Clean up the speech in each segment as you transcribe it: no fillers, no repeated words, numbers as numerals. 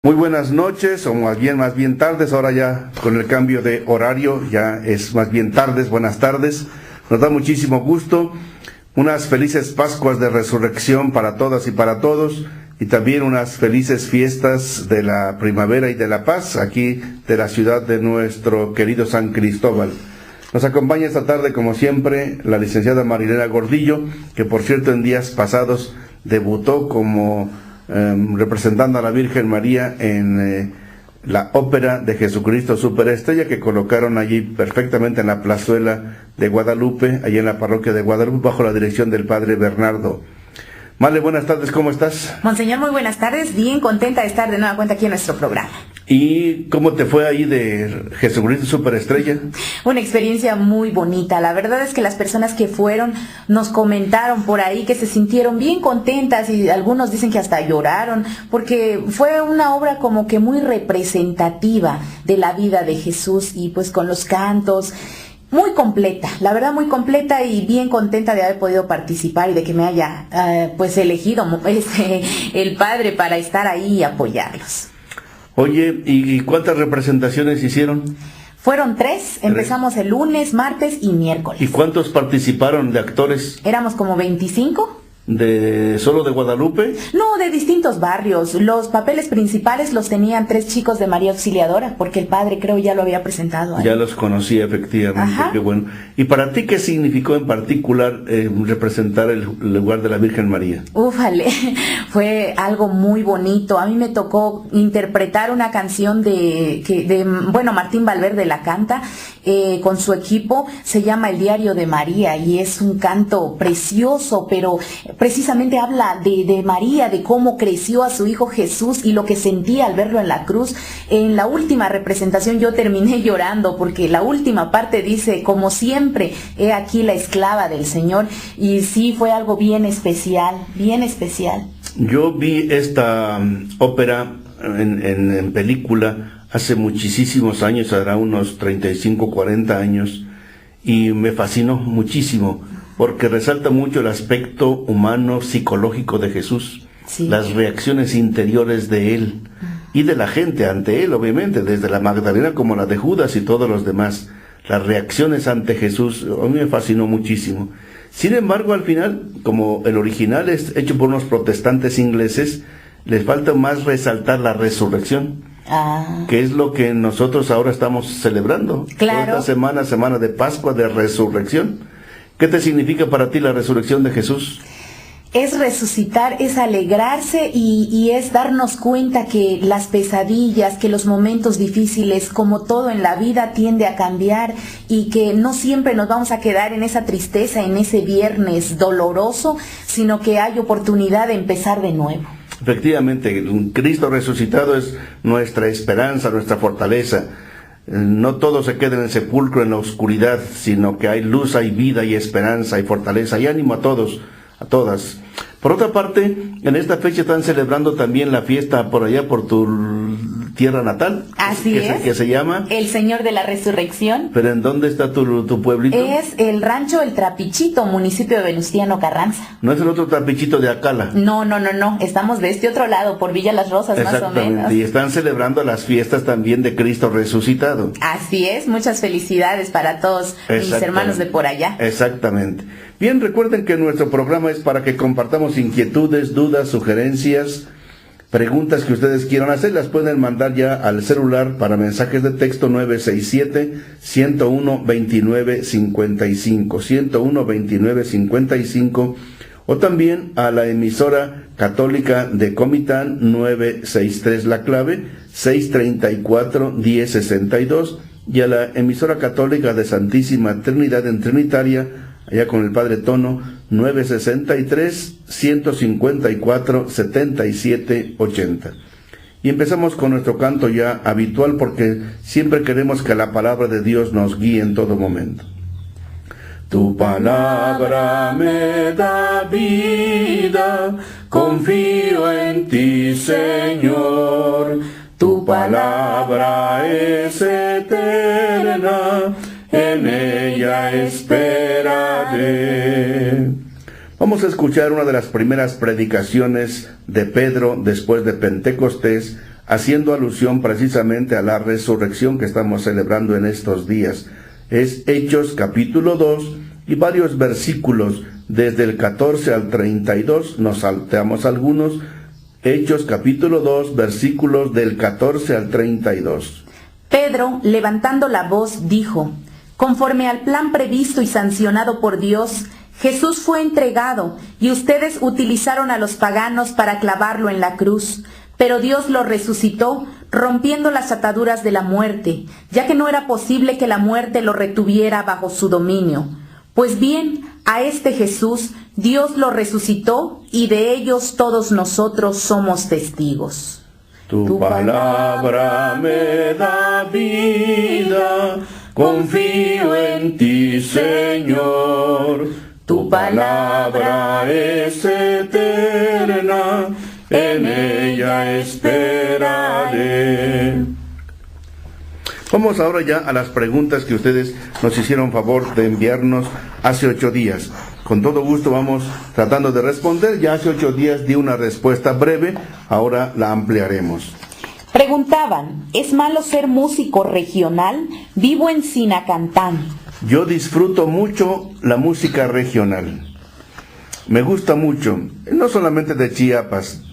Muy buenas noches, o más bien tardes. Ahora ya con el cambio de horario ya es más bien tardes, buenas tardes. Nos da muchísimo gusto. Unas felices Pascuas de Resurrección para todas y para todos, y también unas felices fiestas de la primavera y de la paz aquí de la ciudad de nuestro querido San Cristóbal. Nos acompaña esta tarde, como siempre, la licenciada Marilena Gordillo, que por cierto en días pasados debutó como representando a la Virgen María en la ópera de Jesucristo Superestrella, que colocaron allí perfectamente en la plazuela de Guadalupe, allí en la parroquia de Guadalupe, bajo la dirección del padre Bernardo. Male, buenas tardes, ¿cómo estás? Monseñor, muy buenas tardes, bien contenta de estar de nueva cuenta aquí en nuestro programa. ¿Y cómo te fue ahí de Jesucristo Superestrella? Una experiencia muy bonita. La verdad es que las personas que fueron nos comentaron por ahí que se sintieron bien contentas, y algunos dicen que hasta lloraron, porque fue una obra como que muy representativa de la vida de Jesús, y pues con los cantos, muy completa, la verdad muy completa, y bien contenta de haber podido participar y de que me haya pues elegido el padre para estar ahí y apoyarlos. Oye, ¿y cuántas representaciones hicieron? Fueron 3, empezamos el lunes, martes y miércoles. ¿Y cuántos participaron de actores? Éramos como 25. ¿De solo de Guadalupe? No, de distintos barrios. Los papeles principales los tenían 3 chicos de María Auxiliadora, porque el padre creo ya lo había presentado ahí. Ya los conocí, efectivamente. Ajá. Qué bueno. ¿Y para ti qué significó en particular representar el lugar de la Virgen María? Úfale, fue algo muy bonito. A mí me tocó interpretar una canción bueno, Martín Valverde la canta con su equipo. Se llama El Diario de María, y es un canto precioso, pero precisamente habla de María, de cómo creció a su hijo Jesús y lo que sentía al verlo en la cruz. En la última representación yo terminé llorando, porque la última parte dice: como siempre, he aquí la esclava del Señor, y sí fue algo bien especial, bien especial. Yo vi esta ópera en película hace muchísimos años, hará unos 35, 40 años, y me fascinó muchísimo, porque resalta mucho el aspecto humano, psicológico de Jesús, sí. Las reacciones interiores de él y de la gente ante él, obviamente, desde la Magdalena como la de Judas y todos los demás. Las reacciones ante Jesús, a mí me fascinó muchísimo. Sin embargo, al final, como el original es hecho por unos protestantes ingleses, les falta más resaltar la resurrección, que es lo que nosotros ahora estamos celebrando. Claro. Esta semana de Pascua, de resurrección. ¿Qué te significa para ti la resurrección de Jesús? Es resucitar, es alegrarse, y es darnos cuenta que las pesadillas, que los momentos difíciles, como todo en la vida, tiende a cambiar, y que no siempre nos vamos a quedar en esa tristeza, en ese viernes doloroso, sino que hay oportunidad de empezar de nuevo. Efectivamente, un Cristo resucitado es nuestra esperanza, nuestra fortaleza. No todo se queda en el sepulcro, en la oscuridad, sino que hay luz, hay vida, hay esperanza, hay fortaleza, y ánimo a todos, a todas. Por otra parte, en esta fecha están celebrando también la fiesta por allá, por tu tierra natal. Así es. Que se llama El Señor de la Resurrección. ¿Pero en dónde está tu pueblito? Es el rancho El Trapichito, municipio de Venustiano Carranza. ¿No es el otro Trapichito de Acala? No. Estamos de este otro lado, por Villa Las Rosas, más o menos. Y están celebrando las fiestas también de Cristo resucitado. Así es, muchas felicidades para todos mis hermanos de por allá. Exactamente. Bien, recuerden que nuestro programa es para que compartamos inquietudes, dudas, sugerencias, preguntas que ustedes quieran hacer. Las pueden mandar ya al celular para mensajes de texto 967-101-2955, 101-2955, o también a la emisora católica de Comitán 963, la clave 634-1062, y a la emisora católica de Santísima Trinidad en Trinitaria, allá con el Padre Tono, 963-154-7780. Y empezamos con nuestro canto ya habitual, porque siempre queremos que la palabra de Dios nos guíe en todo momento. Tu palabra me da vida, confío en ti, Señor. Tu palabra es eterna, en ella esperaré. Vamos a escuchar una de las primeras predicaciones de Pedro después de Pentecostés, haciendo alusión precisamente a la resurrección que estamos celebrando en estos días. Es Hechos capítulo 2 y varios versículos desde el 14 al 32, nos salteamos algunos. Hechos capítulo 2, versículos del 14 al 32. Pedro, levantando la voz, dijo: conforme al plan previsto y sancionado por Dios, Jesús fue entregado, y ustedes utilizaron a los paganos para clavarlo en la cruz. Pero Dios lo resucitó, rompiendo las ataduras de la muerte, ya que no era posible que la muerte lo retuviera bajo su dominio. Pues bien, a este Jesús Dios lo resucitó, y de ellos todos nosotros somos testigos. Tu palabra me da vida, confío en ti, Señor. Tu palabra es eterna, en ella esperaré. Vamos ahora ya a las preguntas que ustedes nos hicieron favor de enviarnos hace 8 días. Con todo gusto vamos tratando de responder. Ya hace 8 días di una respuesta breve, ahora la ampliaremos. Preguntaban: ¿es malo ser músico regional? Vivo en Sinacantán. Yo disfruto mucho la música regional. Me gusta mucho, no solamente de Chiapas.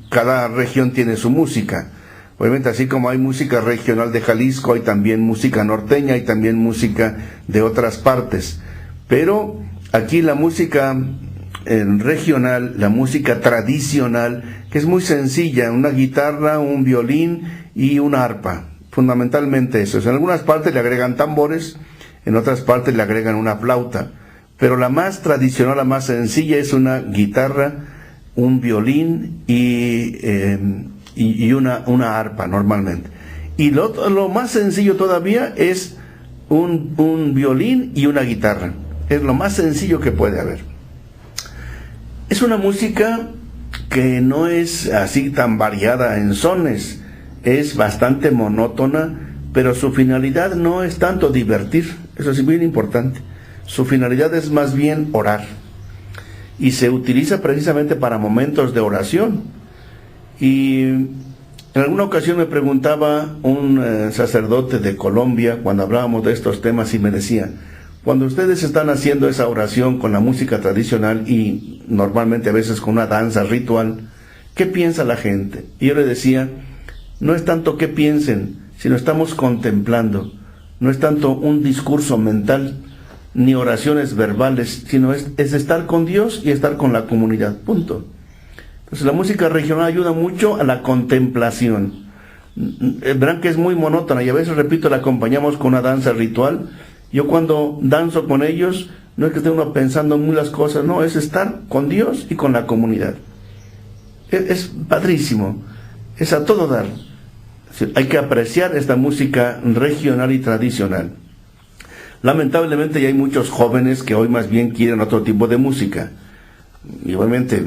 Cada región tiene su música. Obviamente, así como hay música regional de Jalisco, hay también música norteña, hay también música de otras partes. Pero aquí la música regional, la música tradicional, que es muy sencilla: una guitarra, un violín y una arpa. Fundamentalmente eso. En algunas partes le agregan tambores, en otras partes le agregan una flauta. Pero la más tradicional, la más sencilla, es una guitarra, un violín y una arpa normalmente. Y lo más sencillo todavía es un violín y una guitarra. Es lo más sencillo que puede haber. Es una música que no es así tan variada en sones, es bastante monótona, pero su finalidad no es tanto divertir, eso es bien importante. Su finalidad es más bien orar, y se utiliza precisamente para momentos de oración. Y en alguna ocasión me preguntaba un sacerdote de Colombia, cuando hablábamos de estos temas, y me decía: cuando ustedes están haciendo esa oración con la música tradicional y normalmente a veces con una danza ritual, ¿qué piensa la gente? Y yo le decía: no es tanto qué piensen, sino estamos contemplando. No es tanto un discurso mental, ni oraciones verbales, sino es estar con Dios y estar con la comunidad, punto. Entonces la música regional ayuda mucho a la contemplación. Verán que es muy monótona, y a veces, repito, la acompañamos con una danza ritual. Yo cuando danzo con ellos, no es que esté uno pensando en muchas cosas, no, es estar con Dios y con la comunidad. Es padrísimo, es a todo dar. Hay que apreciar esta música regional y tradicional. Lamentablemente ya hay muchos jóvenes que hoy más bien quieren otro tipo de música. Igualmente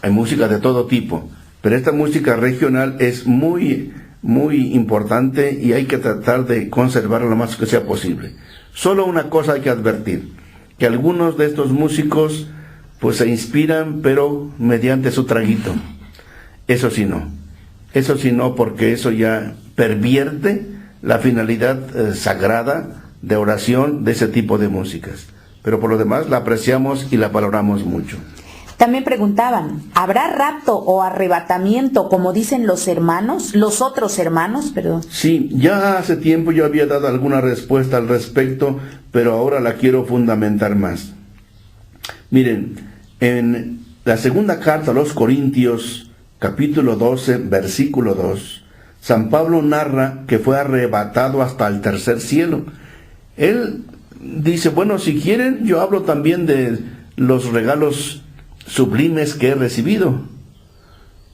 hay música de todo tipo, pero esta música regional es muy, muy importante, y hay que tratar de conservarla lo más que sea posible. Solo una cosa hay que advertir: que algunos de estos músicos pues se inspiran, pero mediante su traguito. Eso sí no, porque eso ya pervierte la finalidad sagrada de oración de ese tipo de músicas. Pero por lo demás la apreciamos y la valoramos mucho. También preguntaban: ¿habrá rapto o arrebatamiento, como dicen los otros hermanos? Sí, ya hace tiempo yo había dado alguna respuesta al respecto, pero ahora la quiero fundamentar más. Miren, en la segunda carta a los Corintios, capítulo 12, versículo 2, San Pablo narra que fue arrebatado hasta el tercer cielo. Él dice: bueno, si quieren, yo hablo también de los regalos sublimes que he recibido.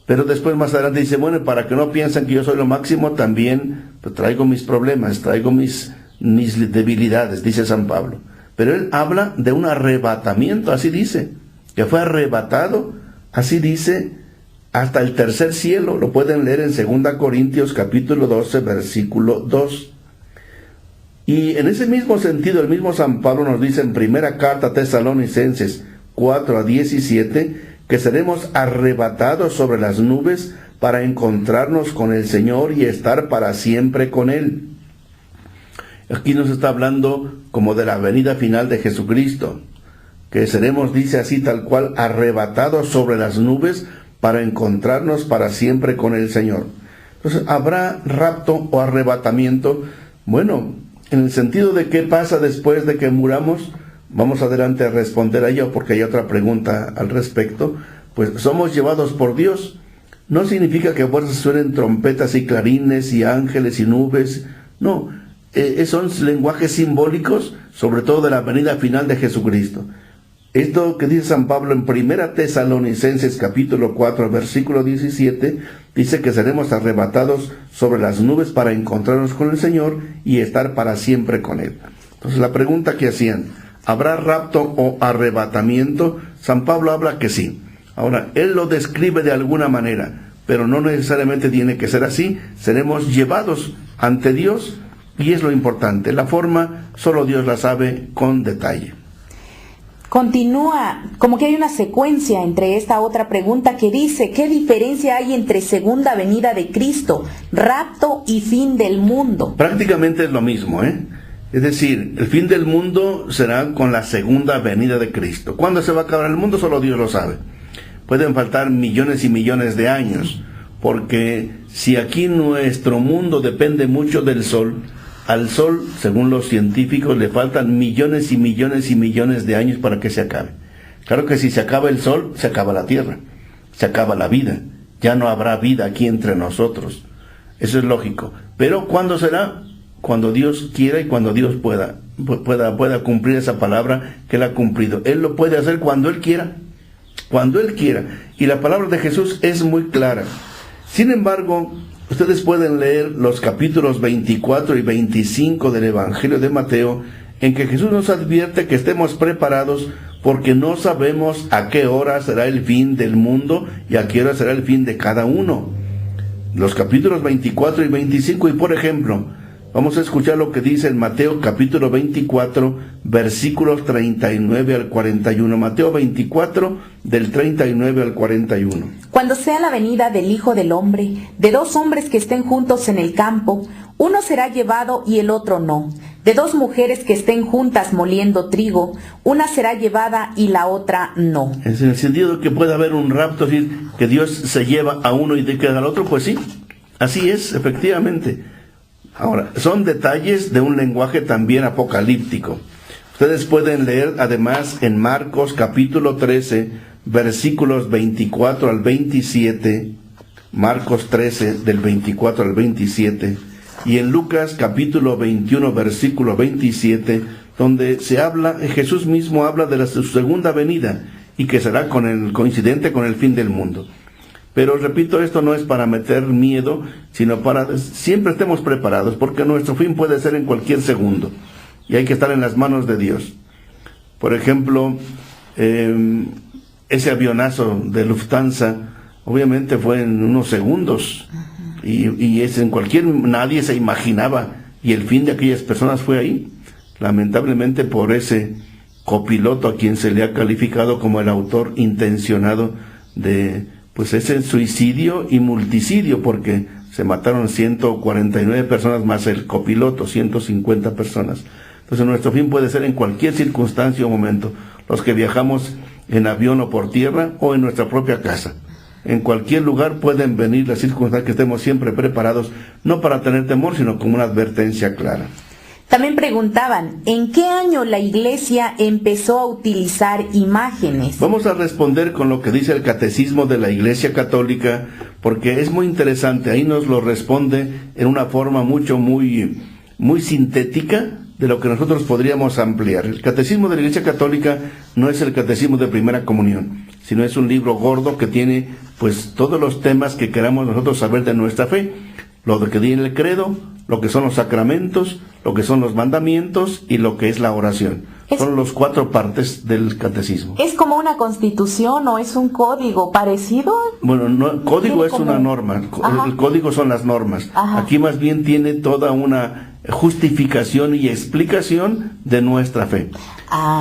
Pero después, más adelante, dice: bueno, para que no piensen que yo soy lo máximo, también pues, traigo mis problemas, traigo mis debilidades, dice San Pablo. Pero él habla de un arrebatamiento, así dice, que fue arrebatado, así dice, hasta el tercer cielo. Lo pueden leer en 2 Corintios capítulo 12, versículo 2. Y en ese mismo sentido, el mismo San Pablo nos dice en primera carta a Tesalonicenses 4:17, que seremos arrebatados sobre las nubes para encontrarnos con el Señor y estar para siempre con Él. Aquí nos está hablando como de la venida final de Jesucristo, que seremos, dice así tal cual, arrebatados sobre las nubes para encontrarnos para siempre con el Señor. Entonces, ¿habrá rapto o arrebatamiento? Bueno, en el sentido de qué pasa después de que muramos, vamos adelante a responder a ello porque hay otra pregunta al respecto. Pues somos llevados por Dios. No significa que a fuerzas suenen trompetas y clarines y ángeles y nubes. No, son lenguajes simbólicos, sobre todo de la venida final de Jesucristo. Esto que dice San Pablo en 1 Tesalonicenses capítulo 4, versículo 17, dice que seremos arrebatados sobre las nubes para encontrarnos con el Señor y estar para siempre con Él. Entonces la pregunta que hacían, ¿habrá rapto o arrebatamiento? San Pablo habla que sí. Ahora, él lo describe de alguna manera, pero no necesariamente tiene que ser así. Seremos llevados ante Dios y es lo importante. La forma solo Dios la sabe con detalle. Continúa, como que hay una secuencia entre esta otra pregunta que dice, ¿qué diferencia hay entre segunda venida de Cristo, rapto y fin del mundo? Prácticamente es lo mismo, Es decir, el fin del mundo será con la segunda venida de Cristo. ¿Cuándo se va a acabar el mundo? Solo Dios lo sabe. Pueden faltar millones y millones de años, porque si aquí nuestro mundo depende mucho del Sol, al Sol, según los científicos, le faltan millones y millones y millones de años para que se acabe. Claro que si se acaba el Sol, se acaba la Tierra, se acaba la vida, ya no habrá vida aquí entre nosotros. Eso es lógico. Pero ¿cuándo será? Cuando Dios quiera y cuando Dios pueda cumplir esa palabra que Él ha cumplido. Él lo puede hacer cuando Él quiera. Cuando Él quiera. Y la palabra de Jesús es muy clara. Sin embargo, ustedes pueden leer los capítulos 24 y 25 del Evangelio de Mateo, en que Jesús nos advierte que estemos preparados porque no sabemos a qué hora será el fin del mundo y a qué hora será el fin de cada uno. Los capítulos 24 y 25, y por ejemplo, vamos a escuchar lo que dice en Mateo capítulo 24, versículos 39 al 41. Mateo 24, del 39 al 41. Cuando sea la venida del Hijo del Hombre, de dos hombres que estén juntos en el campo, uno será llevado y el otro no. De dos mujeres que estén juntas moliendo trigo, una será llevada y la otra no. En el sentido de que puede haber un rapto, es decir, que Dios se lleva a uno y queda al otro, pues sí, así es, efectivamente. Ahora, son detalles de un lenguaje también apocalíptico. Ustedes pueden leer además en Marcos capítulo 13, versículos 24 al 27, Marcos 13 del 24 al 27, y en Lucas capítulo 21, versículo 27, donde Jesús mismo habla de su segunda venida y que será coincidente con el fin del mundo. Pero repito, esto no es para meter miedo, sino para siempre estemos preparados, porque nuestro fin puede ser en cualquier segundo, y hay que estar en las manos de Dios. Por ejemplo, ese avionazo de Lufthansa, obviamente fue en unos segundos, y es nadie se imaginaba, y el fin de aquellas personas fue ahí, lamentablemente por ese copiloto a quien se le ha calificado como el autor intencionado de ese suicidio y multicidio, porque se mataron 149 personas más el copiloto, 150 personas. Entonces nuestro fin puede ser en cualquier circunstancia o momento, los que viajamos en avión o por tierra o en nuestra propia casa. En cualquier lugar pueden venir las circunstancias, que estemos siempre preparados, no para tener temor, sino como una advertencia clara. También preguntaban, ¿en qué año la Iglesia empezó a utilizar imágenes? Vamos a responder con lo que dice el Catecismo de la Iglesia Católica, porque es muy interesante. Ahí nos lo responde en una forma muy sintética de lo que nosotros podríamos ampliar. El Catecismo de la Iglesia Católica no es el Catecismo de Primera Comunión, sino es un libro gordo que tiene todos los temas que queramos nosotros saber de nuestra fe. Lo que tiene el credo, lo que son los sacramentos, lo que son los mandamientos y lo que es la oración. Son las 4 partes del catecismo. ¿Es como una constitución o es un código parecido? Bueno, código es una norma. Ajá. El código son las normas. Ajá. Aquí más bien tiene toda una justificación y explicación de nuestra fe.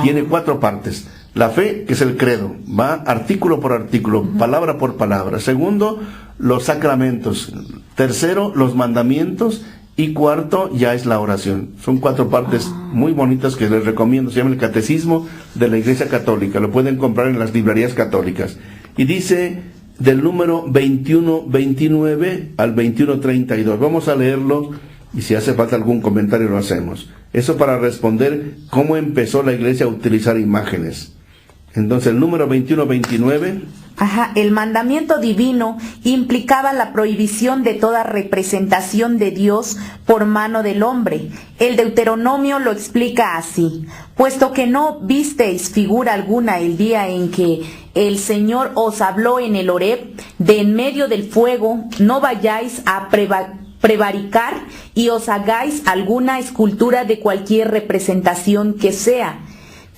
Tiene 4 partes. La fe, que es el credo, va artículo por artículo, palabra por palabra. Segundo, los sacramentos. Tercero, los mandamientos. Y cuarto, ya es la oración. Son 4 partes muy bonitas que les recomiendo. Se llama el Catecismo de la Iglesia Católica. Lo pueden comprar en las librerías católicas. Y dice del número 2129 al 2132. Vamos a leerlo y si hace falta algún comentario lo hacemos. Eso para responder cómo empezó la Iglesia a utilizar imágenes. Entonces el número 2129... El mandamiento divino implicaba la prohibición de toda representación de Dios por mano del hombre. El Deuteronomio lo explica así: puesto que no visteis figura alguna el día en que el Señor os habló en el Horeb, de en medio del fuego, no vayáis a prevaricar y os hagáis alguna escultura de cualquier representación que sea.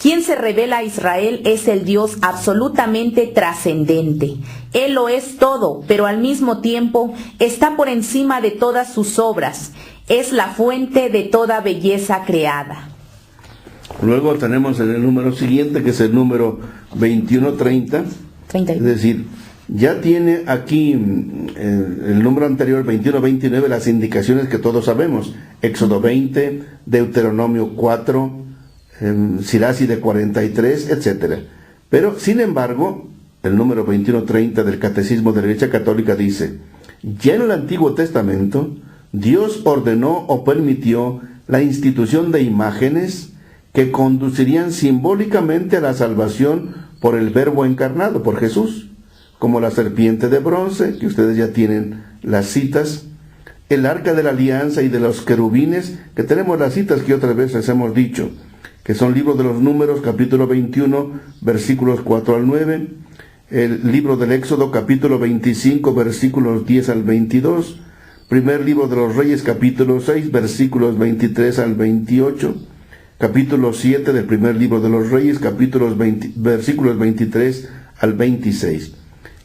Quien se revela a Israel es el Dios absolutamente trascendente. Él lo es todo, pero al mismo tiempo está por encima de todas sus obras. Es la fuente de toda belleza creada. Luego tenemos el número siguiente, que es el número 2130. 30. Es decir, ya tiene aquí el número anterior, 2129, las indicaciones que todos sabemos. Éxodo 20, Deuteronomio 4, Siracide 43, etcétera. Pero, sin embargo, el número 2130 del Catecismo de la Iglesia Católica dice: ya en el Antiguo Testamento, Dios ordenó o permitió la institución de imágenes que conducirían simbólicamente a la salvación por el Verbo encarnado, por Jesús, como la serpiente de bronce, que ustedes ya tienen las citas, el arca de la alianza y de los querubines, que tenemos las citas que otras veces hemos dicho, que son libros de los Números, capítulo 21, versículos 4 al 9, el libro del Éxodo, capítulo 25, versículos 10 al 22, primer libro de los Reyes, capítulo 6, versículos 23 al 28, capítulo 7 del primer libro de los Reyes, versículos 23 al 26.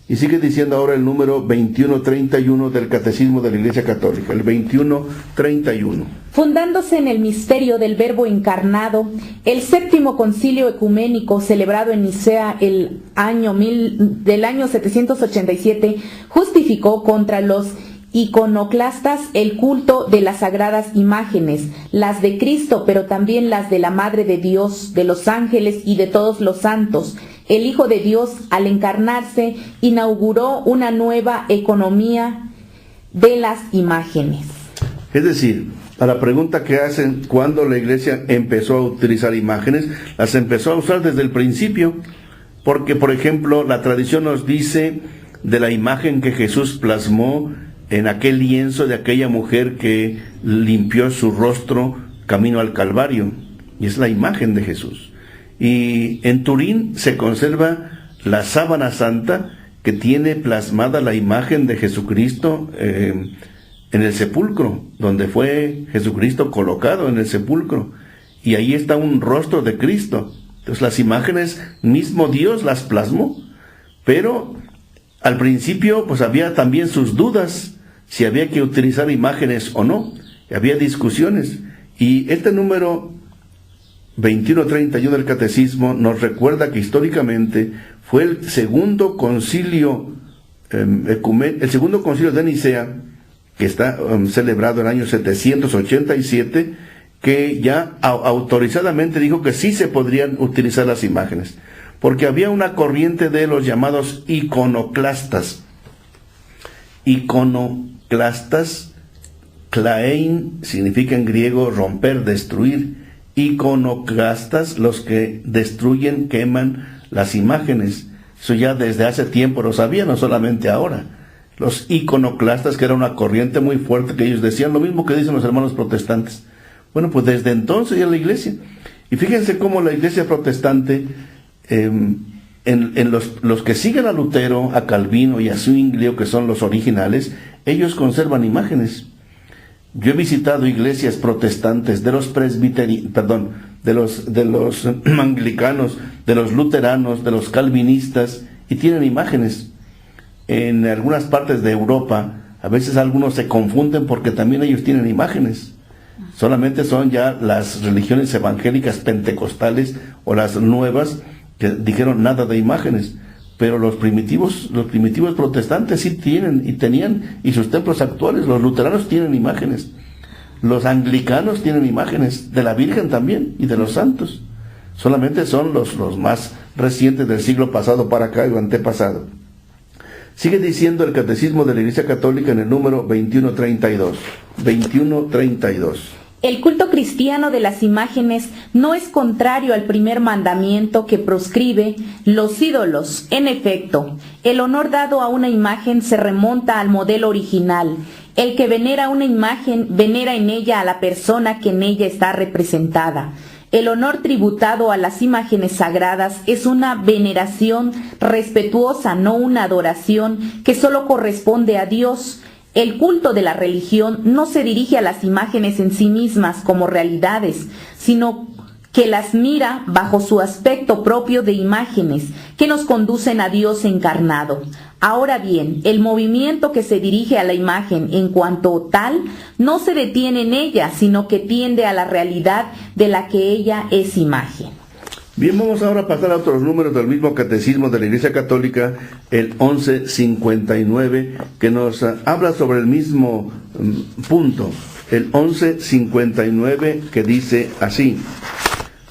Y sigue diciendo ahora el número 2131 del Catecismo de la Iglesia Católica, el 2131. Fundándose en el misterio del Verbo encarnado, el séptimo concilio ecuménico celebrado en Nicea del año 787 justificó contra los iconoclastas el culto de las sagradas imágenes, las de Cristo, pero también las de la Madre de Dios, de los ángeles y de todos los santos. El Hijo de Dios, al encarnarse, inauguró una nueva economía de las imágenes. Es decir, a la pregunta que hacen, ¿cuándo la Iglesia empezó a utilizar imágenes? Las empezó a usar desde el principio, porque, por ejemplo, la tradición nos dice de la imagen que Jesús plasmó en aquel lienzo de aquella mujer que limpió su rostro camino al Calvario, y es la imagen de Jesús. Y en Turín se conserva la sábana santa que tiene plasmada la imagen de Jesucristo en el sepulcro, donde fue Jesucristo colocado en el sepulcro, y ahí está un rostro de Cristo. Entonces las imágenes, mismo Dios las plasmó, pero al principio pues había también sus dudas, si había que utilizar imágenes o no, había discusiones, y este número 2131 del Catecismo nos recuerda que históricamente fue el segundo concilio el segundo concilio de Nicea, que está celebrado en el año 787, que ya autorizadamente dijo que sí se podrían utilizar las imágenes, porque había una corriente de los llamados iconoclastas. Iconoclastas, klaein significa en griego romper, destruir. Iconoclastas, los que destruyen, queman las imágenes. Eso ya desde hace tiempo lo sabían, no solamente ahora. Los iconoclastas, que era una corriente muy fuerte, que ellos decían lo mismo que dicen los hermanos protestantes. Bueno, pues desde entonces ya la iglesia. Y fíjense cómo la iglesia protestante, en los que siguen a Lutero, a Calvino y a Zwinglio, que son los originales, ellos conservan imágenes. Yo he visitado iglesias protestantes de los de los anglicanos, de los luteranos, de los calvinistas, y tienen imágenes. En algunas partes de Europa, a veces algunos se confunden porque también ellos tienen imágenes. Solamente son ya las religiones evangélicas pentecostales o las nuevas que dijeron nada de imágenes, pero los primitivos protestantes sí tienen y tenían, y sus templos actuales, los luteranos tienen imágenes, los anglicanos tienen imágenes, de la Virgen también y de los santos. Solamente son los más recientes del siglo pasado para acá o antepasado. Sigue diciendo el Catecismo de la Iglesia Católica en el número 2132. 2132. El culto cristiano de las imágenes no es contrario al primer mandamiento que proscribe los ídolos. En efecto, el honor dado a una imagen se remonta al modelo original. El que venera una imagen, venera en ella a la persona que en ella está representada. El honor tributado a las imágenes sagradas es una veneración respetuosa, no una adoración que solo corresponde a Dios. El culto de la religión no se dirige a las imágenes en sí mismas como realidades, sino que las mira bajo su aspecto propio de imágenes que nos conducen a Dios encarnado. Ahora bien, el movimiento que se dirige a la imagen en cuanto tal no se detiene en ella, sino que tiende a la realidad de la que ella es imagen. Bien, vamos ahora a pasar a otros números del mismo Catecismo de la Iglesia Católica, el 1159, que nos habla sobre el mismo punto. El 1159, que dice así: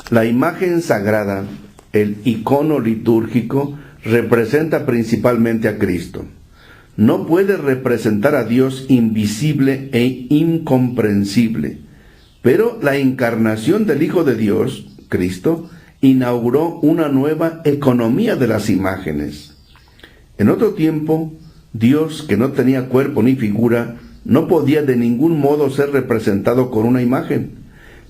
la imagen sagrada, el icono litúrgico, representa principalmente a Cristo. No puede representar a Dios invisible e incomprensible, pero la encarnación del Hijo de Dios, Cristo, inauguró una nueva economía de las imágenes. En otro tiempo, Dios, que no tenía cuerpo ni figura, no podía de ningún modo ser representado con una imagen.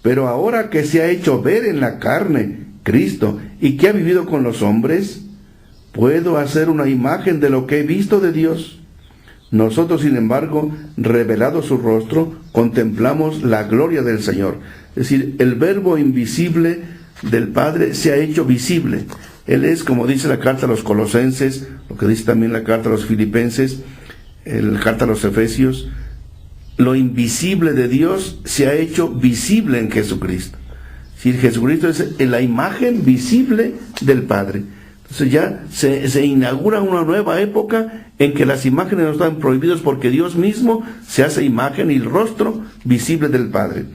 Pero ahora que se ha hecho ver en la carne, Cristo, y que ha vivido con los hombres, puedo hacer una imagen de lo que he visto de Dios. Nosotros, sin embargo, revelado su rostro, contemplamos la gloria del Señor. Es decir, el Verbo invisible del Padre se ha hecho visible. Él es, como dice la carta a los Colosenses, lo que dice también la carta a los Filipenses, la carta a los Efesios, lo invisible de Dios se ha hecho visible en Jesucristo. Es decir, Jesucristo es la imagen visible del Padre. Entonces ya se inaugura una nueva época en que las imágenes no están prohibidas porque Dios mismo se hace imagen y el rostro visible del Padre.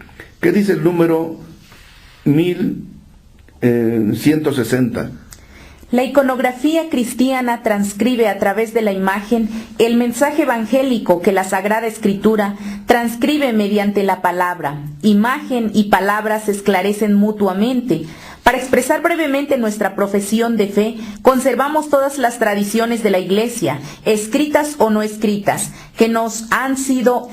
¿Qué dice el número 1160? La iconografía cristiana transcribe a través de la imagen el mensaje evangélico que la Sagrada Escritura transcribe mediante la palabra. Imagen y palabra se esclarecen mutuamente. Para expresar brevemente nuestra profesión de fe, conservamos todas las tradiciones de la Iglesia, escritas o no escritas, que nos han sido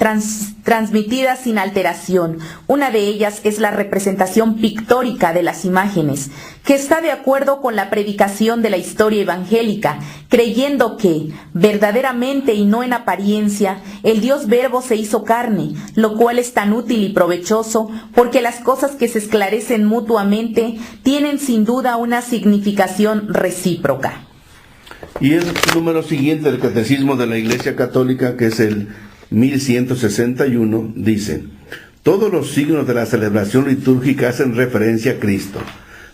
transmitidas sin alteración. Una de ellas es la representación pictórica de las imágenes, que está de acuerdo con la predicación de la historia evangélica, creyendo que, verdaderamente y no en apariencia, el Dios Verbo se hizo carne, lo cual es tan útil y provechoso, porque las cosas que se esclarecen mutuamente tienen sin duda una significación recíproca. Y el número siguiente del Catecismo de la Iglesia Católica, que es el 1161, dice: todos los signos de la celebración litúrgica hacen referencia a Cristo.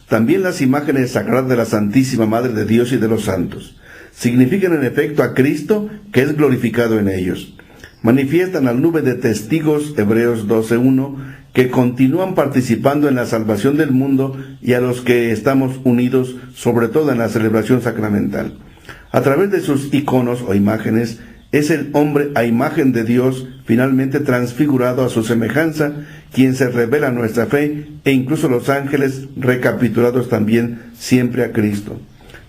También las imágenes sagradas de la Santísima Madre de Dios y de los santos significan en efecto a Cristo, que es glorificado en ellos. Manifiestan la nube de testigos, Hebreos 12:1, que continúan participando en la salvación del mundo y a los que estamos unidos, sobre todo en la celebración sacramental. A través de sus iconos o imágenes, es el hombre a imagen de Dios, finalmente transfigurado a su semejanza, quien se revela nuestra fe, e incluso los ángeles recapitulados también siempre a Cristo.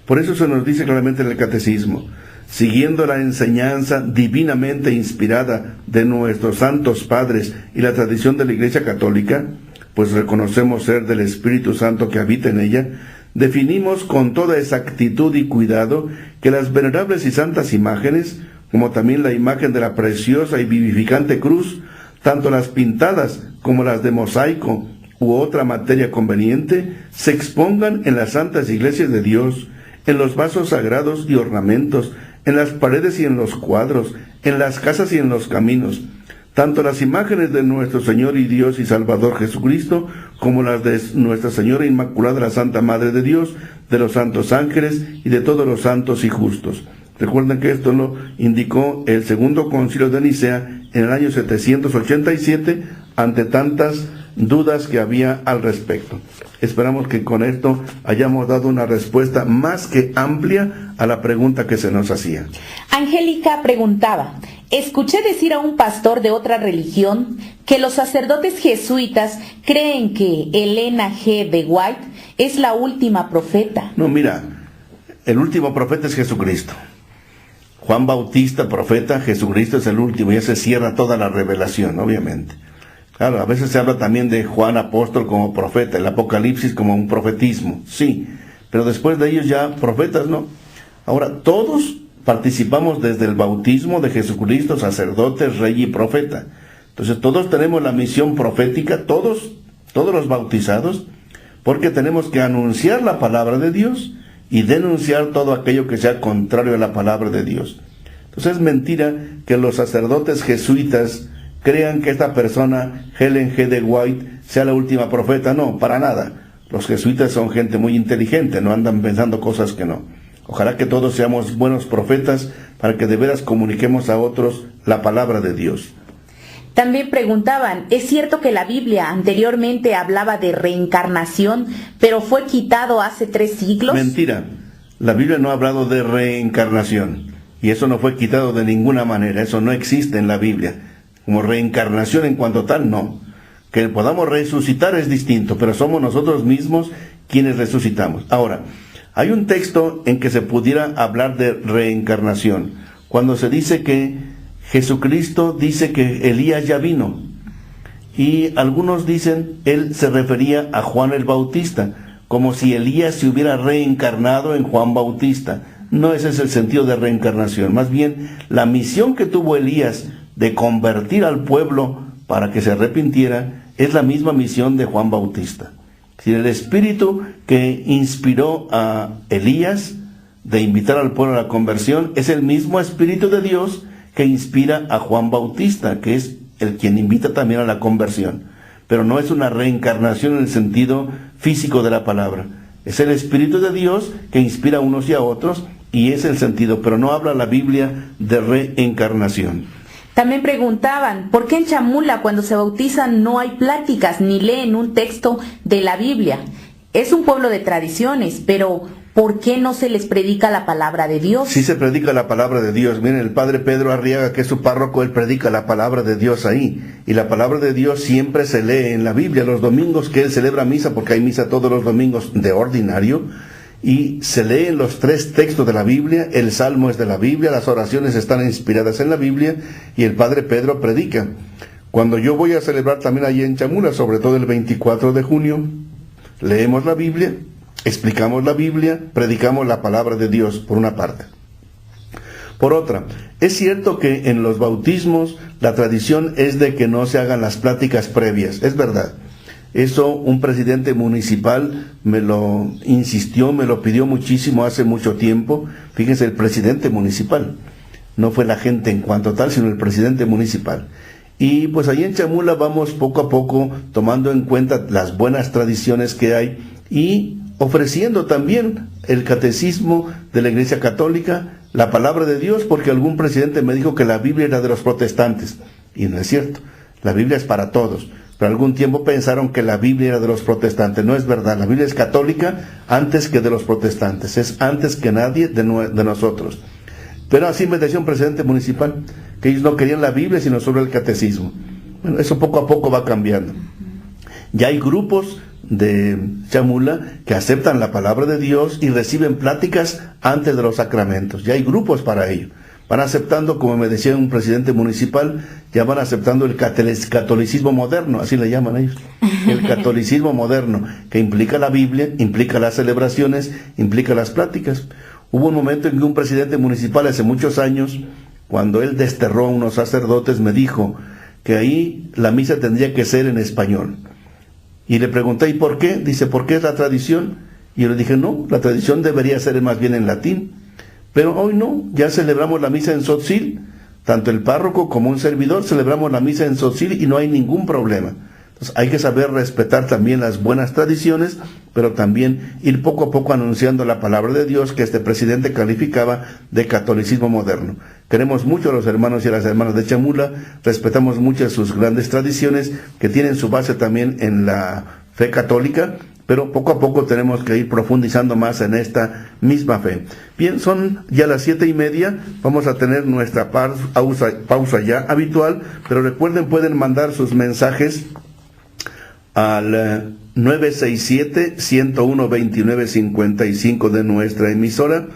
Por eso se nos dice claramente en el Catecismo: siguiendo la enseñanza divinamente inspirada de nuestros santos padres y la tradición de la Iglesia Católica, pues reconocemos ser del Espíritu Santo que habita en ella, definimos con toda exactitud y cuidado que las venerables y santas imágenes, como también la imagen de la preciosa y vivificante cruz, tanto las pintadas como las de mosaico u otra materia conveniente, se expongan en las santas iglesias de Dios, en los vasos sagrados y ornamentos, en las paredes y en los cuadros, en las casas y en los caminos, tanto las imágenes de nuestro Señor y Dios y Salvador Jesucristo, como las de Nuestra Señora Inmaculada, la Santa Madre de Dios, de los santos ángeles y de todos los santos y justos. Recuerden que esto lo indicó el Segundo Concilio de Nicea en el año 787, ante tantas dudas que había al respecto. Esperamos que con esto hayamos dado una respuesta más que amplia a la pregunta que se nos hacía. Angélica preguntaba: escuché decir a un pastor de otra religión que los sacerdotes jesuitas creen que Elena G. de White es la última profeta. No, mira, el último profeta es Jesucristo. Juan Bautista, profeta, Jesucristo es el último, ya se cierra toda la revelación, obviamente. Claro, a veces se habla también de Juan apóstol como profeta, el Apocalipsis como un profetismo, sí, pero después de ellos ya profetas no. Ahora, todos participamos desde el bautismo de Jesucristo, sacerdotes, rey y profeta. Entonces todos tenemos la misión profética, todos los bautizados, porque tenemos que anunciar la palabra de Dios y denunciar todo aquello que sea contrario a la palabra de Dios. Entonces es mentira que los sacerdotes jesuitas crean que esta persona, Helen G. de White, sea la última profeta. No, para nada. Los jesuitas son gente muy inteligente, no andan pensando cosas que no. Ojalá que todos seamos buenos profetas para que de veras comuniquemos a otros la palabra de Dios. También preguntaban, ¿es cierto que la Biblia anteriormente hablaba de reencarnación, pero fue quitado hace 3 siglos? Mentira. La Biblia no ha hablado de reencarnación. Y eso no fue quitado de ninguna manera. Eso no existe en la Biblia. Como reencarnación en cuanto tal, no. Que podamos resucitar es distinto, pero somos nosotros mismos quienes resucitamos. Ahora, hay un texto en que se pudiera hablar de reencarnación, cuando se dice que Jesucristo dice que Elías ya vino, y algunos dicen, él se refería a Juan el Bautista, como si Elías se hubiera reencarnado en Juan Bautista. No ese es el sentido de reencarnación, más bien la misión que tuvo Elías de convertir al pueblo para que se arrepintiera, es la misma misión de Juan Bautista. Si el espíritu que inspiró a Elías de invitar al pueblo a la conversión es el mismo espíritu de Dios que inspira a Juan Bautista, que es el quien invita también a la conversión. Pero no es una reencarnación en el sentido físico de la palabra. Es el espíritu de Dios que inspira a unos y a otros, y es el sentido, pero no habla la Biblia de reencarnación. También preguntaban, ¿por qué en Chamula cuando se bautizan no hay pláticas ni leen un texto de la Biblia? Es un pueblo de tradiciones, pero ¿por qué no se les predica la palabra de Dios? Sí se predica la palabra de Dios. Miren, el padre Pedro Arriaga, que es su párroco, él predica la palabra de Dios ahí. Y la palabra de Dios siempre se lee en la Biblia. Los domingos que él celebra misa, porque hay misa todos los domingos de ordinario, y se leen los 3 textos de la Biblia, el Salmo es de la Biblia, las oraciones están inspiradas en la Biblia, y el padre Pedro predica. Cuando yo voy a celebrar también allí en Chamula, sobre todo el 24 de junio, leemos la Biblia, explicamos la Biblia, predicamos la palabra de Dios, por una parte. Por otra, es cierto que en los bautismos la tradición es de que no se hagan las pláticas previas, es verdad. Eso un presidente municipal me lo insistió, me lo pidió muchísimo hace mucho tiempo. Fíjense, el presidente municipal, no fue la gente en cuanto tal, sino el presidente municipal. Y pues ahí en Chamula vamos poco a poco tomando en cuenta las buenas tradiciones que hay y ofreciendo también el catecismo de la Iglesia Católica, la palabra de Dios, porque algún presidente me dijo que la Biblia era de los protestantes, y no es cierto, la Biblia es para todos. Pero algún tiempo pensaron que la Biblia era de los protestantes. No es verdad, la Biblia es católica antes que de los protestantes, es antes que nadie de nosotros. Pero así me decía un presidente municipal, que ellos no querían la Biblia sino solo el catecismo. Bueno, eso poco a poco va cambiando. Ya hay grupos de Chamula que aceptan la palabra de Dios y reciben pláticas antes de los sacramentos. Ya hay grupos para ello. Van aceptando, como me decía un presidente municipal, ya van aceptando el catolicismo moderno, así le llaman ellos. El catolicismo moderno, que implica la Biblia, implica las celebraciones, implica las pláticas. Hubo un momento en que un presidente municipal hace muchos años, cuando él desterró a unos sacerdotes, me dijo que ahí la misa tendría que ser en español. Y le pregunté, ¿y por qué? Dice, porque es la tradición. Y yo le dije, no, la tradición debería ser más bien en latín. Pero hoy no, ya celebramos la misa en Tzotzil, tanto el párroco como un servidor celebramos la misa en Tzotzil y no hay ningún problema. Entonces hay que saber respetar también las buenas tradiciones, pero también ir poco a poco anunciando la palabra de Dios que este presidente calificaba de catolicismo moderno. Queremos mucho a los hermanos y a las hermanas de Chamula, respetamos mucho sus grandes tradiciones que tienen su base también en la fe católica, pero poco a poco tenemos que ir profundizando más en esta misma fe. Bien, son ya las 7:30, vamos a tener nuestra pausa ya habitual, pero recuerden, pueden mandar sus mensajes al 967-101-2955 de nuestra emisora,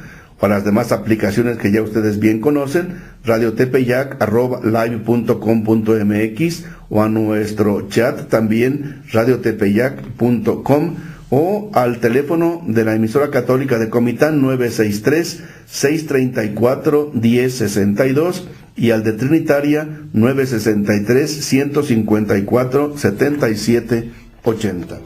o a las demás aplicaciones que ya ustedes bien conocen, radiotepeyac@live.com.mx, o a nuestro chat también, radiotepeyac.com, o al teléfono de la emisora católica de Comitán 963-634-1062, y al de Trinitaria 963-154-7780.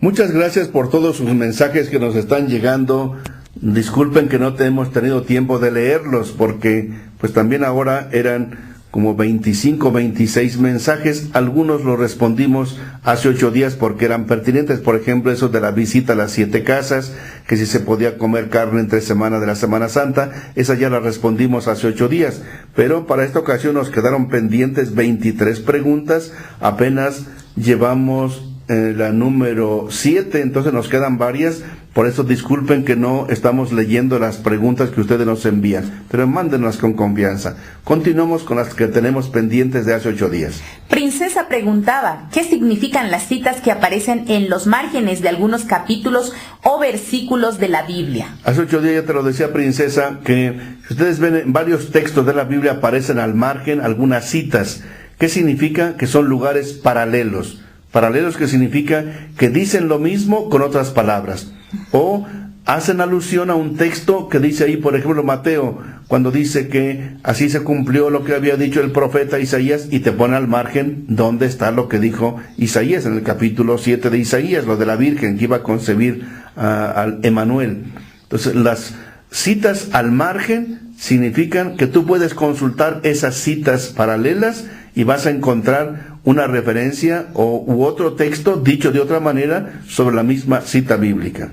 Muchas gracias por todos sus mensajes que nos están llegando. Disculpen que no hemos tenido tiempo de leerlos, porque pues también ahora eran como 25, 26 mensajes. Algunos los respondimos hace 8 días porque eran pertinentes. Por ejemplo, eso de la visita a las 7 casas, que si se podía comer carne entre semana de la Semana Santa, esa ya la respondimos hace 8 días. Pero para esta ocasión nos quedaron pendientes 23 preguntas. Apenas llevamos la número 7, entonces nos quedan varias. Por eso disculpen que no estamos leyendo las preguntas que ustedes nos envían, pero mándenlas con confianza. Continuamos con las que tenemos pendientes de hace 8 días. Princesa preguntaba, ¿qué significan las citas que aparecen en los márgenes de algunos capítulos o versículos de la Biblia? Hace 8 días ya te lo decía, Princesa, que ustedes ven en varios textos de la Biblia aparecen al margen algunas citas. ¿Qué significa? Que son lugares paralelos. Paralelos, que significa que dicen lo mismo con otras palabras, o hacen alusión a un texto que dice ahí, por ejemplo, Mateo, cuando dice que así se cumplió lo que había dicho el profeta Isaías, y te pone al margen dónde está lo que dijo Isaías, en el capítulo 7 de Isaías, lo de la Virgen que iba a concebir al Emanuel. Entonces, las citas al margen significan que tú puedes consultar esas citas paralelas y vas a encontrar una referencia u otro texto dicho de otra manera sobre la misma cita bíblica.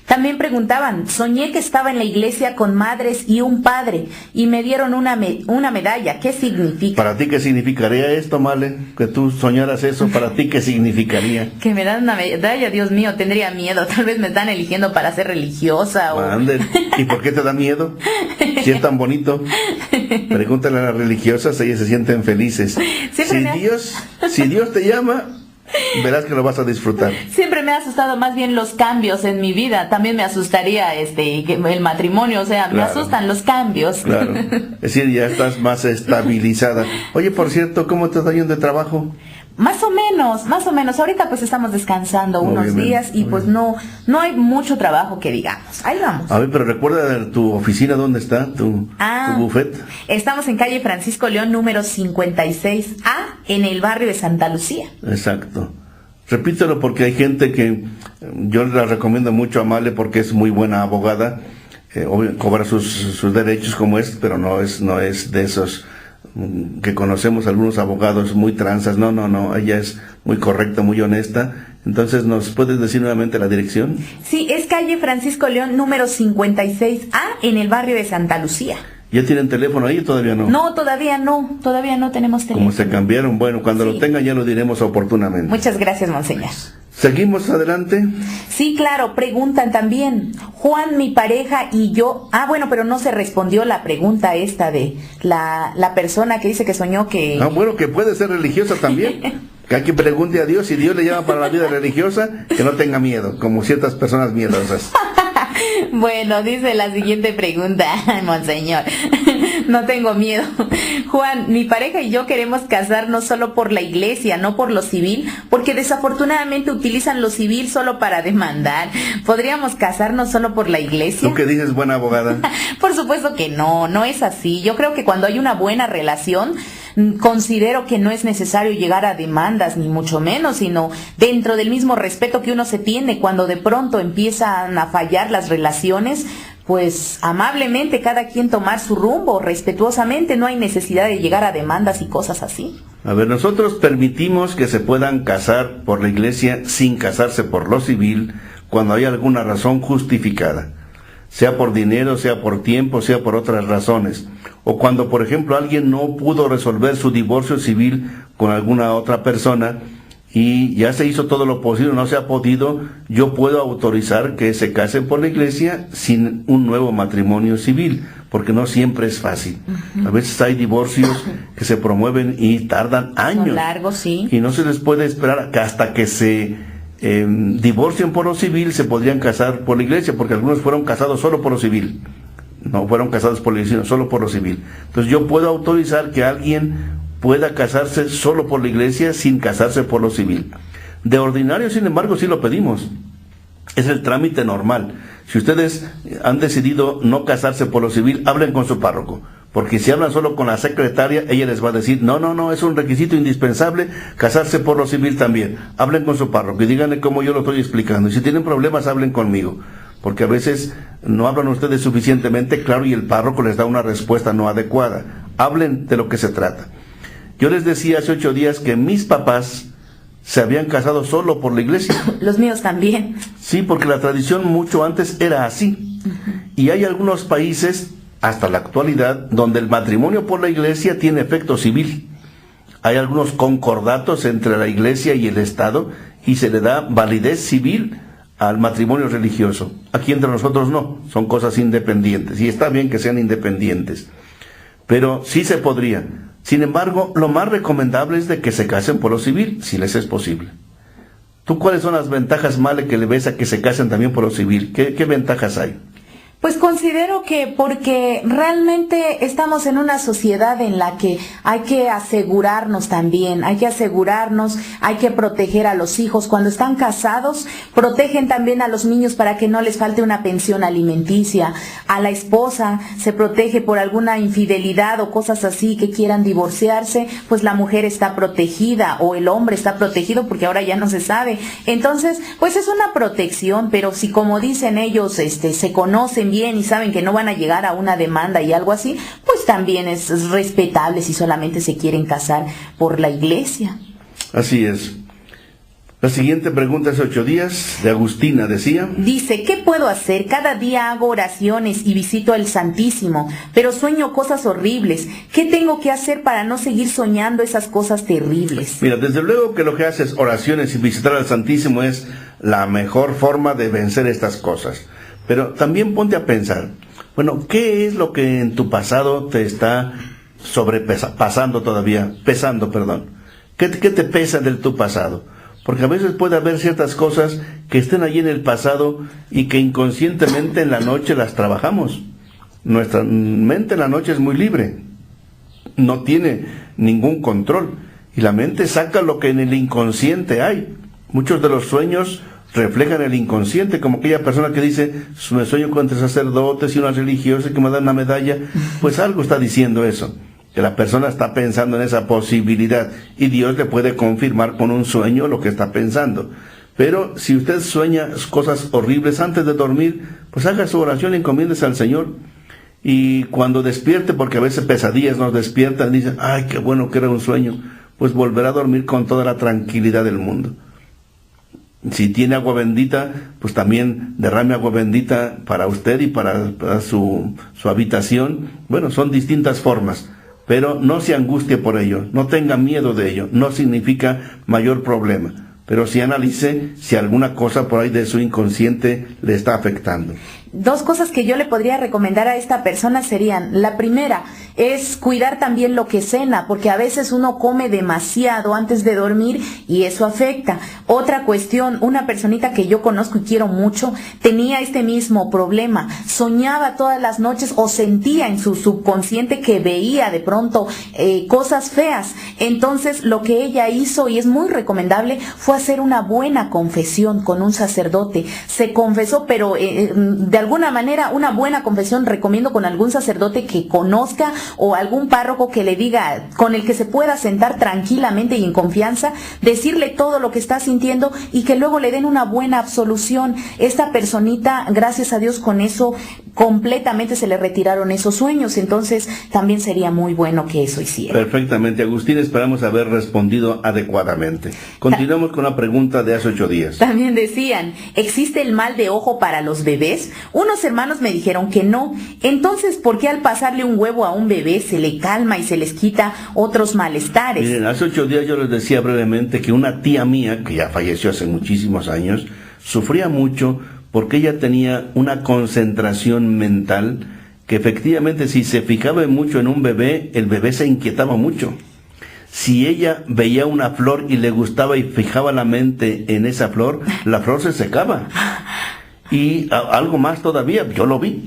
También preguntaban, soñé que estaba en la iglesia con madres y un padre y me dieron una medalla. ¿Qué significa? ¿Para ti qué significaría esto, Male? Que tú soñaras eso, ¿para ti qué significaría? Que me dan una medalla, Dios mío, tendría miedo. Tal vez me están eligiendo para ser religiosa o... Mande. ¿Y por qué te da miedo? Si es tan bonito. Pregúntale a las religiosas, ellas se sienten felices. Si Dios te llama, verás que lo vas a disfrutar. Siempre me ha asustado más bien los cambios en mi vida. También me asustaría el matrimonio, o sea, me asustan los cambios. Claro. Es decir, ya estás más estabilizada. Oye, por cierto, ¿cómo te está yendo de trabajo? Más o menos. Ahorita pues estamos descansando unos días y pues no hay mucho trabajo que digamos. Ahí vamos. A ver, pero recuerda tu oficina, ¿dónde está? Tu buffet. Estamos en calle Francisco León, número 56A, en el barrio de Santa Lucía. Exacto. Repítelo porque hay gente que yo la recomiendo mucho a Male porque es muy buena abogada. Cobra sus derechos como es, pero no es de esos que conocemos algunos abogados muy tranzas. No, ella es muy correcta, muy honesta. Entonces, ¿nos puedes decir nuevamente la dirección? Sí, es calle Francisco León, número 56A, en el barrio de Santa Lucía. ¿Ya tienen teléfono ahí o todavía no? No, todavía no tenemos teléfono. ¿Cómo se cambiaron? Bueno, cuando lo tengan ya lo diremos oportunamente. Muchas gracias, monseñor. ¿Seguimos adelante? Sí, claro, preguntan también. Juan, mi pareja y yo... pero no se respondió la pregunta esta de la persona que dice que soñó que... Bueno, que puede ser religiosa también. Que hay que pregunte a Dios, si Dios le llama para la vida religiosa, que no tenga miedo, como ciertas personas miedosas. Bueno, dice la siguiente pregunta, monseñor. No tengo miedo. Juan, mi pareja y yo queremos casarnos solo por la iglesia, no por lo civil, porque desafortunadamente utilizan lo civil solo para demandar. ¿Podríamos casarnos solo por la iglesia? ¿Tú qué dices, buena abogada? Por supuesto que no es así. Yo creo que cuando hay una buena relación, considero que no es necesario llegar a demandas, ni mucho menos, sino dentro del mismo respeto que uno se tiene cuando de pronto empiezan a fallar las relaciones, pues amablemente cada quien tomar su rumbo, respetuosamente, no hay necesidad de llegar a demandas y cosas así. A ver, nosotros permitimos que se puedan casar por la iglesia sin casarse por lo civil cuando hay alguna razón justificada, sea por dinero, sea por tiempo, sea por otras razones, o cuando, por ejemplo, alguien no pudo resolver su divorcio civil con alguna otra persona y ya se hizo todo lo posible, no se ha podido. Yo puedo autorizar que se casen por la iglesia sin un nuevo matrimonio civil, porque no siempre es fácil. A veces hay divorcios que se promueven y tardan años. Son largos, sí. Y no se les puede esperar que hasta que se divorcien por lo civil se podrían casar por la iglesia, porque algunos fueron casados solo por lo civil. No fueron casados por la iglesia, solo por lo civil. Entonces yo puedo autorizar que alguien pueda casarse solo por la iglesia sin casarse por lo civil. De ordinario, sin embargo, sí lo pedimos. Es el trámite normal. Si ustedes han decidido no casarse por lo civil, hablen con su párroco. Porque si hablan solo con la secretaria, ella les va a decir, no, es un requisito indispensable casarse por lo civil también. Hablen con su párroco y díganle cómo yo lo estoy explicando. Y si tienen problemas, hablen conmigo. Porque a veces no hablan ustedes suficientemente claro y el párroco les da una respuesta no adecuada. Hablen de lo que se trata. Yo les decía hace 8 días que mis papás se habían casado solo por la iglesia. Los míos también. Sí, porque la tradición mucho antes era así. Y hay algunos países, hasta la actualidad, donde el matrimonio por la iglesia tiene efecto civil. Hay algunos concordatos entre la iglesia y el Estado y se le da validez civil al matrimonio religioso. Aquí entre nosotros no, son cosas independientes y está bien que sean independientes. Pero sí se podría. Sin embargo, lo más recomendable es de que se casen por lo civil, si les es posible. ¿Tú cuáles son las ventajas, Male, que le ves a que se casen también por lo civil? ¿Qué ventajas hay? Pues considero que porque realmente estamos en una sociedad en la que hay que asegurarnos también, hay que proteger a los hijos. Cuando están casados, protegen también a los niños para que no les falte una pensión alimenticia. A la esposa se protege por alguna infidelidad o cosas así que quieran divorciarse, pues la mujer está protegida o el hombre está protegido porque ahora ya no se sabe. Entonces, pues es una protección, pero si como dicen ellos, se conocen bien y saben que no van a llegar a una demanda y algo así, pues también es respetable si solamente se quieren casar por la iglesia. Así es. La siguiente pregunta es 8 días, de Agustina, decía. Dice, ¿qué puedo hacer? Cada día hago oraciones y visito al Santísimo, pero sueño cosas horribles. ¿Qué tengo que hacer para no seguir soñando esas cosas terribles? Mira, desde luego que lo que haces, oraciones y visitar al Santísimo, es la mejor forma de vencer estas cosas. Pero también ponte a pensar, bueno, ¿qué es lo que en tu pasado te está pesando? ¿Qué te pesa de tu pasado? Porque a veces puede haber ciertas cosas que estén allí en el pasado y que inconscientemente en la noche las trabajamos. Nuestra mente en la noche es muy libre, no tiene ningún control y la mente saca lo que en el inconsciente hay. Muchos de los sueños reflejan el inconsciente, como aquella persona que dice, me sueño con 3 sacerdotes y una religiosa que me dan una medalla. Pues algo está diciendo eso, que la persona está pensando en esa posibilidad y Dios le puede confirmar con un sueño lo que está pensando. Pero si usted sueña cosas horribles antes de dormir, pues haga su oración y encomiéndese al Señor. Y cuando despierte, porque a veces pesadillas nos despiertan y dicen, ay, qué bueno que era un sueño, pues volverá a dormir con toda la tranquilidad del mundo. Si tiene agua bendita, pues también derrame agua bendita para usted y para su habitación. Bueno, son distintas formas, pero no se angustie por ello, no tenga miedo de ello, no significa mayor problema. Pero sí analice si alguna cosa por ahí de su inconsciente le está afectando. 2 cosas que yo le podría recomendar a esta persona serían, la primera es cuidar también lo que cena, porque a veces uno come demasiado antes de dormir y eso afecta. Otra cuestión, una personita que yo conozco y quiero mucho, tenía este mismo problema, soñaba todas las noches o sentía en su subconsciente que veía de pronto cosas feas. Entonces lo que ella hizo, y es muy recomendable, fue hacer una buena confesión con un sacerdote. Se confesó, pero de alguna manera una buena confesión recomiendo con algún sacerdote que conozca o algún párroco que le diga, con el que se pueda sentar tranquilamente y en confianza, decirle todo lo que está sintiendo y que luego le den una buena absolución. Esta personita, gracias a Dios, con eso completamente se le retiraron esos sueños, entonces también sería muy bueno que eso hiciera. Perfectamente, Agustín, esperamos haber respondido adecuadamente. Continuamos con una pregunta de hace 8 días. También decían, ¿existe el mal de ojo para los bebés? Unos hermanos me dijeron que no. Entonces, ¿por qué al pasarle un huevo a un bebé se le calma y se les quita otros malestares? Miren, hace 8 días yo les decía brevemente que una tía mía, que ya falleció hace muchísimos años, sufría mucho porque ella tenía una concentración mental que efectivamente si se fijaba mucho en un bebé, el bebé se inquietaba mucho. Si ella veía una flor y le gustaba y fijaba la mente en esa flor, la flor se secaba. Y algo más todavía, yo lo vi.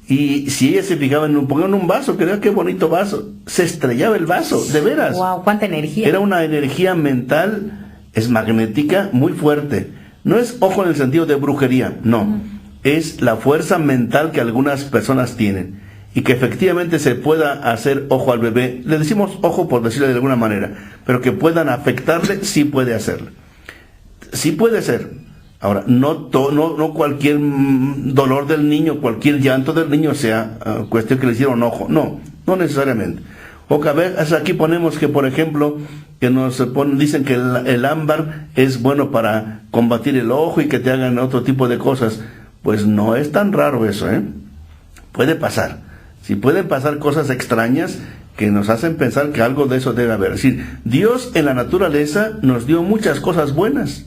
Y si ella se fijaba en un vaso, que era qué bonito vaso, se estrellaba el vaso, de veras. Wow, cuánta energía. Era una energía mental, es magnética, muy fuerte. No es ojo en el sentido de brujería, no. Es la fuerza mental que algunas personas tienen. y que efectivamente se pueda hacer ojo al bebé, le decimos ojo por decirlo de alguna manera, pero que puedan afectarle, sí puede hacerlo. Sí puede ser. Ahora, no cualquier dolor del niño, cualquier llanto del niño sea cuestión que le hicieron ojo. No necesariamente. O que a veces aquí ponemos que, por ejemplo, que dicen que el ámbar es bueno para combatir el ojo y que te hagan otro tipo de cosas. Pues no es tan raro eso, ¿eh? Puede pasar. Si pueden pasar cosas extrañas que nos hacen pensar que algo de eso debe haber. Es decir, Dios en la naturaleza nos dio muchas cosas buenas.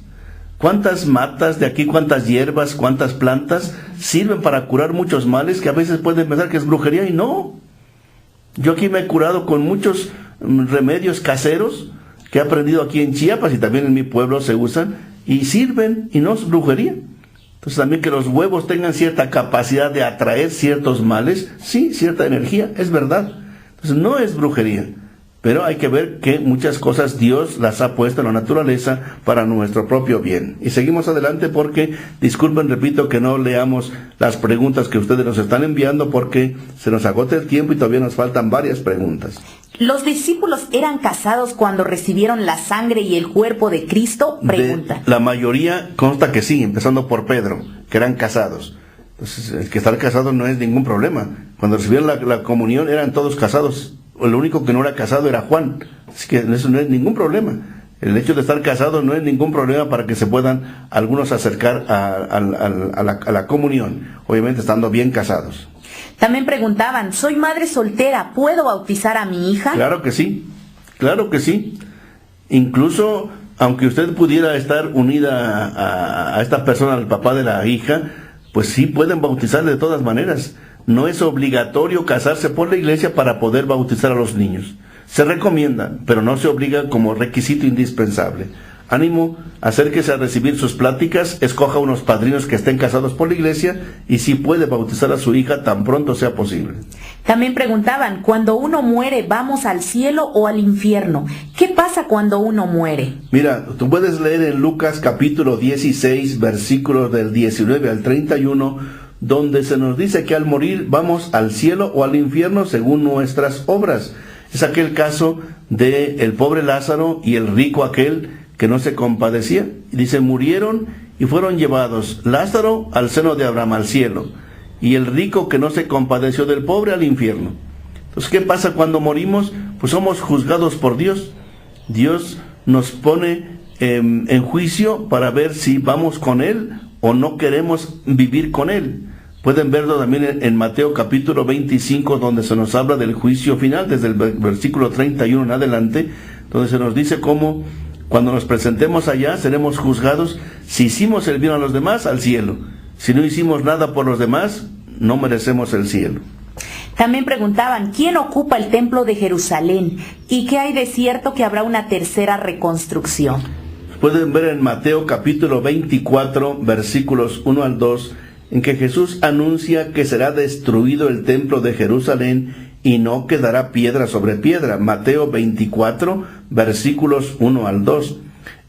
¿Cuántas matas de aquí, cuántas hierbas, cuántas plantas sirven para curar muchos males que a veces pueden pensar que es brujería y no? Yo aquí me he curado con muchos remedios caseros que he aprendido aquí en Chiapas y también en mi pueblo se usan y sirven y no es brujería. Entonces también que los huevos tengan cierta capacidad de atraer ciertos males, sí, cierta energía, es verdad. Entonces no es brujería. Pero hay que ver que muchas cosas Dios las ha puesto en la naturaleza para nuestro propio bien. Y seguimos adelante porque, disculpen, repito, que no leamos las preguntas que ustedes nos están enviando porque se nos agota el tiempo y todavía nos faltan varias preguntas. ¿Los discípulos eran casados cuando recibieron la sangre y el cuerpo de Cristo? Pregunta. La mayoría consta que sí, empezando por Pedro, que eran casados. Entonces, el que estar casado no es ningún problema. Cuando recibieron la comunión eran todos casados. El único que no era casado era Juan. Así que eso no es ningún problema. El hecho de estar casado no es ningún problema para que se puedan algunos acercar a la comunión, obviamente estando bien casados. También preguntaban, soy madre soltera, ¿puedo bautizar a mi hija? Claro que sí, claro que sí. Incluso, aunque usted pudiera estar unida a esta persona, al papá de la hija, pues sí pueden bautizar de todas maneras. No es obligatorio casarse por la iglesia para poder bautizar a los niños. Se recomienda, pero no se obliga como requisito indispensable. Ánimo, acérquese a recibir sus pláticas, escoja unos padrinos que estén casados por la iglesia y si puede bautizar a su hija tan pronto sea posible. También preguntaban, cuando uno muere, ¿vamos al cielo o al infierno? ¿Qué pasa cuando uno muere? Mira, tú puedes leer en Lucas capítulo 16, versículos del 19 al 31, donde se nos dice que al morir vamos al cielo o al infierno según nuestras obras. Es aquel caso de el pobre Lázaro y el rico aquel que no se compadecía. Y dice, murieron y fueron llevados Lázaro al seno de Abraham, al cielo, y el rico que no se compadeció del pobre al infierno. Entonces, ¿qué pasa cuando morimos? Pues somos juzgados por Dios. Dios nos pone en juicio para ver si vamos con Él o no queremos vivir con Él. Pueden verlo también en Mateo capítulo 25, donde se nos habla del juicio final, desde el versículo 31 en adelante, donde se nos dice cómo cuando nos presentemos allá seremos juzgados si hicimos el bien a los demás, al cielo. Si no hicimos nada por los demás, no merecemos el cielo. También preguntaban, ¿quién ocupa el templo de Jerusalén? ¿Y qué hay de cierto que habrá una tercera reconstrucción? Pueden ver en Mateo capítulo 24, versículos 1 al 2, en que Jesús anuncia que será destruido el templo de Jerusalén y no quedará piedra sobre piedra. Mateo 24, versículos 1 al 2.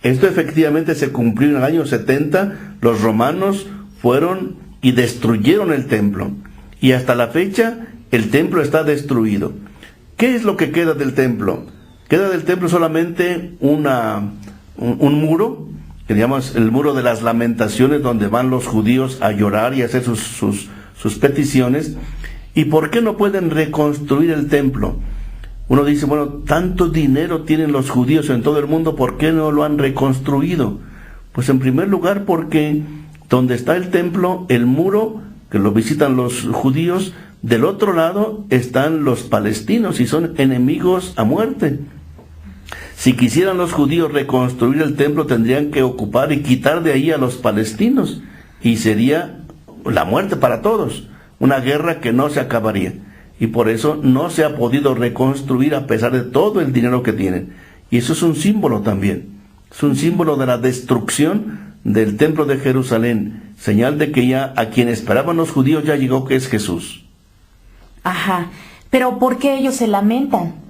Esto efectivamente se cumplió en el año 70. Los romanos fueron y destruyeron el templo. Y hasta la fecha el templo está destruido. ¿Qué es lo que queda del templo? Queda del templo solamente un muro, que llamamos el muro de las lamentaciones, donde van los judíos a llorar y a hacer sus peticiones. ¿Y por qué no pueden reconstruir el templo? Uno dice, bueno, tanto dinero tienen los judíos en todo el mundo, ¿por qué no lo han reconstruido? Pues en primer lugar porque donde está el templo, el muro, que lo visitan los judíos, del otro lado están los palestinos y son enemigos a muerte. Si quisieran los judíos reconstruir el templo, tendrían que ocupar y quitar de ahí a los palestinos, y sería la muerte para todos, una guerra que no se acabaría. Y por eso no se ha podido reconstruir a pesar de todo el dinero que tienen. Y eso es un símbolo también, es un símbolo de la destrucción del templo de Jerusalén, señal de que ya a quien esperaban los judíos ya llegó, que es Jesús. Ajá, pero ¿por qué ellos se lamentan?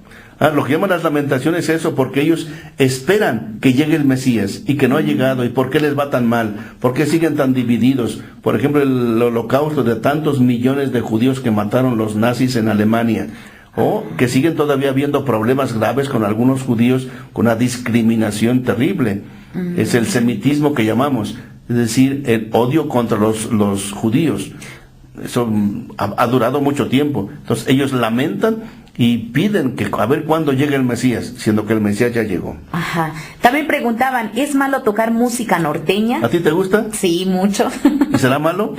Lo que llaman las lamentaciones es eso, porque ellos esperan que llegue el Mesías y que no ha llegado. ¿Y por qué les va tan mal? ¿Por qué siguen tan divididos? Por ejemplo, el holocausto de tantos millones de judíos que mataron los nazis en Alemania. O que siguen todavía habiendo problemas graves con algunos judíos, con una discriminación terrible. Es el semitismo que llamamos, es decir, el odio contra los judíos. Eso ha durado mucho tiempo. Entonces ellos lamentan y piden que a ver cuándo llega el Mesías, siendo que el Mesías ya llegó. Ajá. También preguntaban, ¿es malo tocar música norteña? ¿A ti te gusta? Sí, mucho. ¿Y será malo?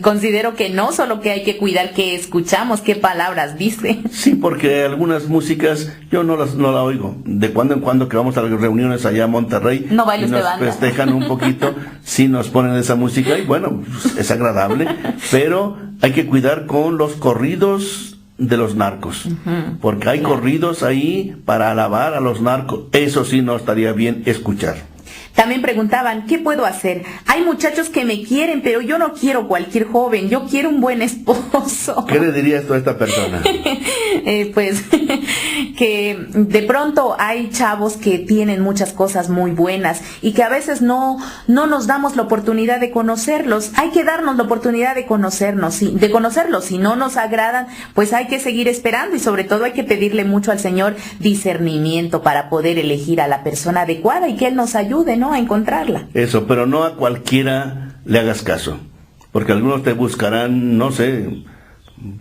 Considero que no, solo que hay que cuidar qué escuchamos, qué palabras dice. Sí, porque algunas músicas yo no la oigo. De cuando en cuando que vamos a las reuniones allá a Monterrey, no bailes y nos de banda. Festejan un poquito, sí nos ponen esa música y bueno, pues, es agradable, pero hay que cuidar con los corridos de los narcos, porque hay corridos ahí para alabar a los narcos. Eso sí no estaría bien escuchar. También preguntaban, ¿qué puedo hacer? Hay muchachos que me quieren, pero yo no quiero cualquier joven, yo quiero un buen esposo. ¿Qué le dirías tú a esta persona? Pues que de pronto hay chavos que tienen muchas cosas muy buenas y que a veces no nos damos la oportunidad de conocerlos. Hay que darnos la oportunidad de conocerlos. Si no nos agradan, pues hay que seguir esperando y sobre todo hay que pedirle mucho al Señor discernimiento para poder elegir a la persona adecuada y que Él nos ayude, ¿no?, a encontrarla. Eso, pero no a cualquiera le hagas caso, porque algunos te buscarán, no sé,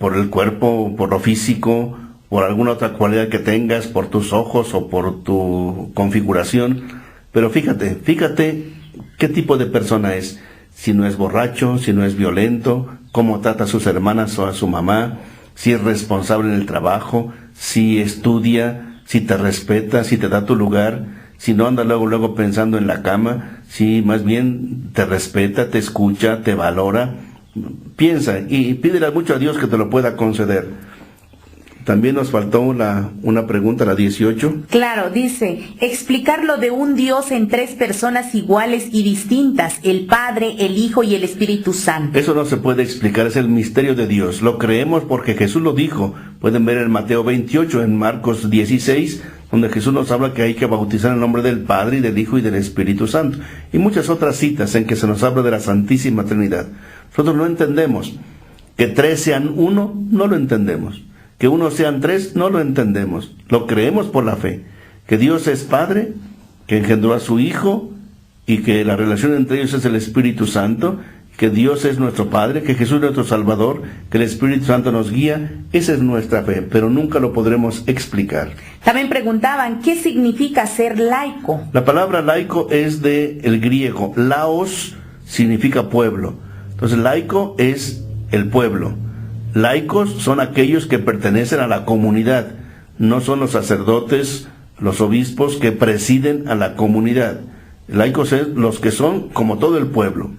por el cuerpo, por lo físico, por alguna otra cualidad que tengas, por tus ojos o por tu configuración, pero fíjate qué tipo de persona es, si no es borracho, si no es violento, cómo trata a sus hermanas o a su mamá, si es responsable en el trabajo, si estudia, si te respeta, si te da tu lugar, si no anda luego pensando en la cama, si más bien te respeta, te escucha, te valora. Piensa y pídele mucho a Dios que te lo pueda conceder. También nos faltó una pregunta, la 18. Claro, dice, explicarlo de un Dios en tres personas iguales y distintas, el Padre, el Hijo y el Espíritu Santo. Eso no se puede explicar, es el misterio de Dios. Lo creemos porque Jesús lo dijo. Pueden ver en Mateo 28, en Marcos 16, donde Jesús nos habla que hay que bautizar en el nombre del Padre y del Hijo y del Espíritu Santo. Y muchas otras citas en que se nos habla de la Santísima Trinidad. Nosotros no entendemos. Que tres sean uno, no lo entendemos. Que uno sean tres, no lo entendemos. Lo creemos por la fe. Que Dios es Padre, que engendró a su Hijo, y que la relación entre ellos es el Espíritu Santo, que Dios es nuestro Padre, que Jesús es nuestro Salvador, que el Espíritu Santo nos guía. Esa es nuestra fe, pero nunca lo podremos explicar. También preguntaban, ¿qué significa ser laico? La palabra laico es del griego. Laos significa pueblo. Entonces, laico es el pueblo. Laicos son aquellos que pertenecen a la comunidad. No son los sacerdotes, los obispos que presiden a la comunidad. Laicos son los que son como todo el pueblo.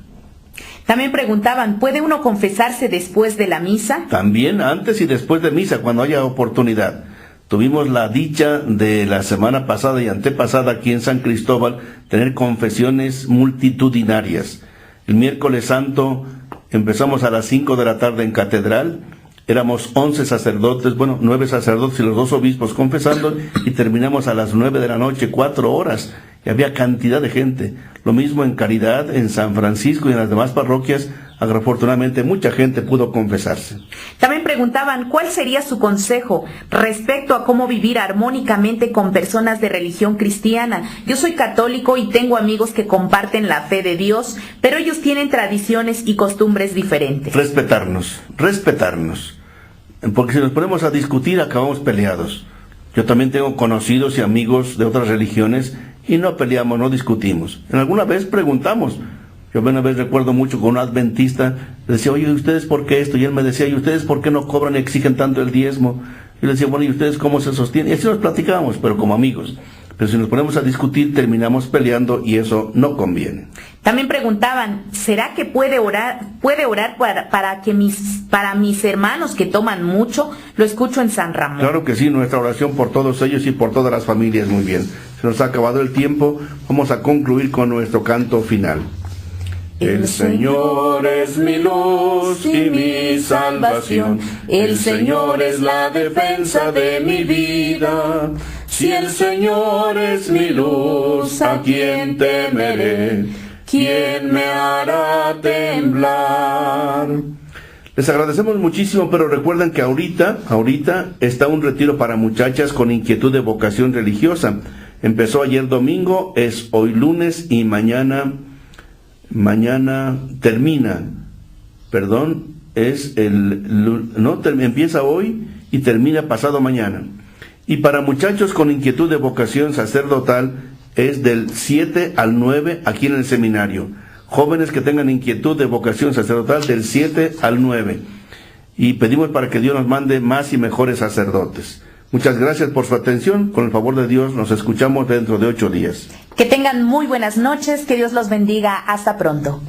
También preguntaban, ¿puede uno confesarse después de la misa? También antes y después de misa, cuando haya oportunidad. Tuvimos la dicha de la semana pasada y antepasada aquí en San Cristóbal tener confesiones multitudinarias. El miércoles santo empezamos a las 5 de la tarde en catedral. Éramos 11 sacerdotes, 9 sacerdotes y los 2 obispos confesando, y terminamos a las 9 de la noche, 4 horas, y había cantidad de gente. Lo mismo en Caridad, en San Francisco y en las demás parroquias. Afortunadamente mucha gente pudo confesarse. También preguntaban, ¿cuál sería su consejo respecto a cómo vivir armónicamente con personas de religión cristiana? Yo soy católico y tengo amigos que comparten la fe de Dios, pero ellos tienen tradiciones y costumbres diferentes. Respetarnos. Porque si nos ponemos a discutir, acabamos peleados. Yo también tengo conocidos y amigos de otras religiones y no peleamos, no discutimos. En alguna vez preguntamos. Yo una vez recuerdo mucho con un adventista, le decía, oye, ¿ustedes por qué esto? Y él me decía, ¿y ustedes por qué no cobran y exigen tanto el diezmo? Y le decía, bueno, ¿y ustedes cómo se sostienen? Y así nos platicábamos, pero como amigos. Pero si nos ponemos a discutir, terminamos peleando y eso no conviene. También preguntaban, ¿será que puede orar para mis hermanos que toman mucho? Lo escucho en San Ramón. Claro que sí, nuestra oración por todos ellos y por todas las familias. Muy bien. Se nos ha acabado el tiempo, vamos a concluir con nuestro canto final. El Señor es mi luz y mi salvación, el Señor es la defensa de mi vida. Si el Señor es mi luz, ¿a quién temeré? ¿Quién me hará temblar? Les agradecemos muchísimo, pero recuerden que ahorita está un retiro para muchachas con inquietud de vocación religiosa. Empezó ayer domingo, es hoy lunes y mañana termina. Empieza hoy y termina pasado mañana. Y para muchachos con inquietud de vocación sacerdotal es del 7 al 9 aquí en el seminario. Jóvenes que tengan inquietud de vocación sacerdotal del 7 al 9. Y pedimos para que Dios nos mande más y mejores sacerdotes. Muchas gracias por su atención. Con el favor de Dios nos escuchamos dentro de 8 días. Que tengan muy buenas noches. Que Dios los bendiga. Hasta pronto.